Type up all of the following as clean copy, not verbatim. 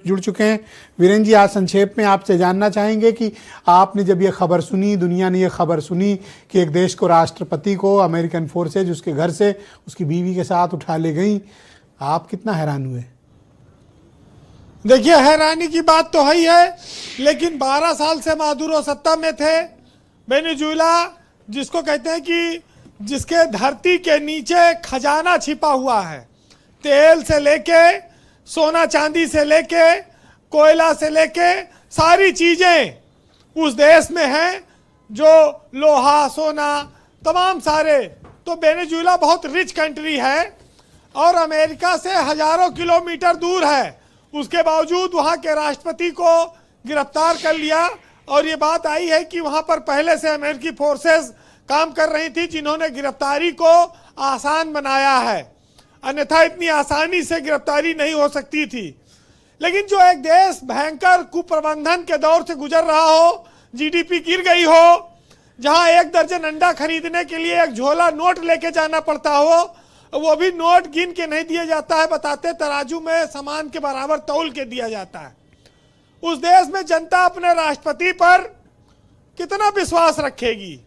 जुड़ चुके हैं। वीरेंद्र जी, आज संक्षेप में आपसे जानना चाहेंगे कि आपने जब ये खबर सुनी, दुनिया ने ये खबर सुनी कि एक देश को राष्ट्रपति को अमेरिकन फोर्सेज उसके घर से उसकी बीवी के साथ उठा ले गई, आप कितना हैरान हुए? देखिए, हैरानी की बात तो है ही है, लेकिन 12 साल से मादुरो सत्ता में थे। वेनेजुएला जिसको कहते हैं कि जिसके धरती के नीचे खजाना छिपा हुआ है, तेल से लेके सोना चांदी से लेके कोयला से लेके सारी चीजें उस देश में हैं, जो लोहा सोना तमाम सारे। तो वेनेजुएला बहुत रिच कंट्री है और अमेरिका से हजारों किलोमीटर दूर है। उसके बावजूद वहां के राष्ट्रपति को गिरफ्तार कर लिया और ये बात आई है कि वहां पर पहले से अमेरिकी फोर्सेस काम कर रही थी, जिन्होंने गिरफ्तारी को आसान बनाया है, अन्यथा इतनी आसानी से गिरफ्तारी नहीं हो सकती थी। लेकिन जो एक देश भयंकर कुप्रबंधन के दौर से गुजर रहा हो, जीडीपी गिर गई हो, जहां 1 दर्जन अंडा खरीदने के लिए एक झोला नोट लेके जाना पड़ता हो, वो भी नोट गिन के नहीं दिया जाता है, बताते तराजू में सामान के बराबर तौल के दिया जाता है। उस देश में जनता अपने राष्ट्रपति पर कितना विश्वास रखेगी?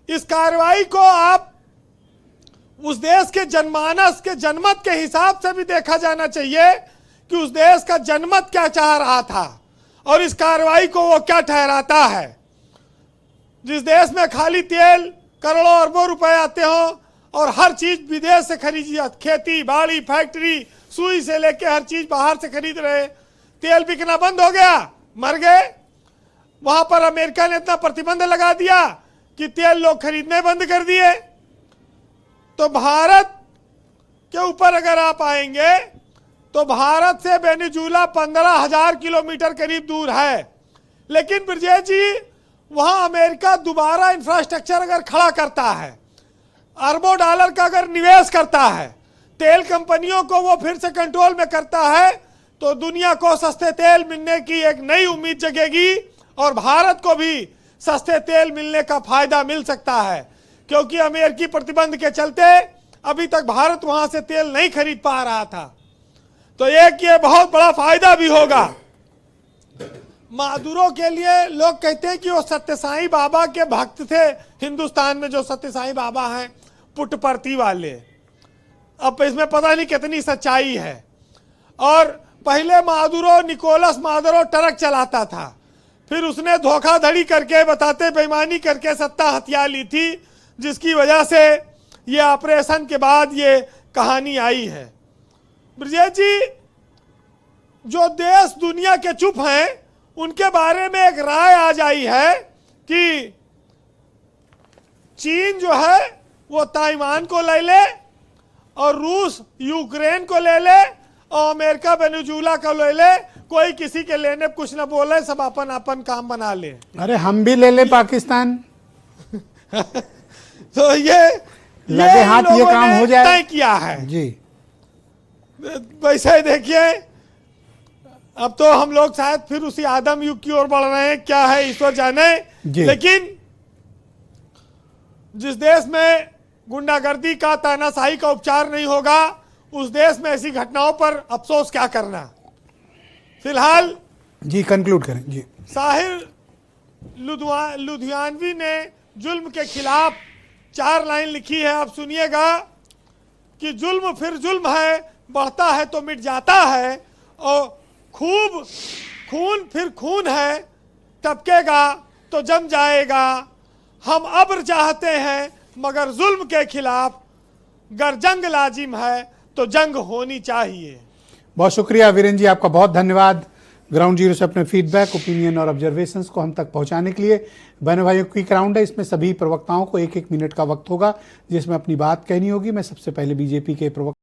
इस कार्रवाई को आप उस देश के जनमानस के जनमत के हिसाब से भी देखा जाना चाहिए कि उस देश का जनमत क्या चाह रहा था और इस कार्रवाई को वो क्या ठहराता है। जिस देश में खाली तेल करोड़ों अरबों रुपए आते हो और हर चीज विदेश से खरीदी जाती, खेती बाड़ी फैक्ट्री सुई से लेके हर चीज बाहर से खरीद रहे, तेल बिकना बंद हो गया, मर गए। वहां पर अमेरिका ने इतना प्रतिबंध लगा दिया कि तेल लोग खरीदने बंद कर दिए। तो भारत के ऊपर अगर आप आएंगे तो भारत से वेनेजुएला 15,000 किलोमीटर करीब दूर है, लेकिन ब्रजेश जी वहां अमेरिका दोबारा इंफ्रास्ट्रक्चर अगर खड़ा करता है, अरबों डॉलर का अगर निवेश करता है, तेल कंपनियों को वो फिर से कंट्रोल में करता है, तो दुनिया को सस्ते तेल मिलने की एक नई उम्मीद जगेगी और भारत को भी सस्ते तेल मिलने का फायदा मिल सकता है, क्योंकि अमेरिकी प्रतिबंध के चलते अभी तक भारत वहां से तेल नहीं खरीद पा रहा था। तो एक ये बहुत बड़ा फायदा भी होगा मादुरो के लिए। लोग कहते हैं कि वो सत्यसाई बाबा के भक्त थे। हिंदुस्तान में जो सत्यसाई बाबा हैं पुट्टपर्थी वाले, अब इसमें पता नहीं कितनी सच्चाई है। और पहले मादुरो निकोलस मादुरो ट्रक चलाता था, फिर उसने धोखाधड़ी करके बताते बेईमानी करके सत्ता हथिया ली थी, जिसकी वजह से ये ऑपरेशन के बाद ये कहानी आई है। ब्रजेश जी, जो देश दुनिया के चुप हैं उनके बारे में एक राय आ जाई है कि चीन जो है वो ताइवान को ले ले और रूस यूक्रेन को ले ले और अमेरिका वेनेजुएला को ले ले, कोई किसी के लेने कुछ न बोले, सब अपन अपन काम बना ले। अरे हम भी ले ले पाकिस्तान तो ये लगे हाथ ये काम हो जाए तय किया है जी। वैसे देखिए, अब तो हम लोग शायद फिर उसी आदम युग की ओर बढ़ रहे हैं, क्या है ईश्वर जाने। लेकिन जिस देश में गुंडागर्दी का तानाशाही का उपचार नहीं होगा, उस देश में ऐसी घटनाओं पर अफसोस क्या करना। फिलहाल जी कंक्लूड करें जी। साहिर लुधियानवी ने जुल्म के खिलाफ 4 लाइन लिखी है, आप सुनिएगा कि जुल्म फिर जुल्म है, बढ़ता है तो मिट जाता है, और खूब खून फिर खून है, टपकेगा तो जम जाएगा। हम अब्र चाहते हैं मगर जुल्म के खिलाफ, गर जंग लाजिम है तो जंग होनी चाहिए। बहुत शुक्रिया वीरेंद्र जी, आपका बहुत धन्यवाद ग्राउंड जीरो से अपने फीडबैक, ओपिनियन और ऑब्जर्वेशंस को हम तक पहुंचाने के लिए। बहनों भाइयों, क्विक राउंड है, इसमें सभी प्रवक्ताओं को 1-1 मिनट का वक्त होगा जिसमें अपनी बात कहनी होगी। मैं सबसे पहले बीजेपी के प्रवक्ता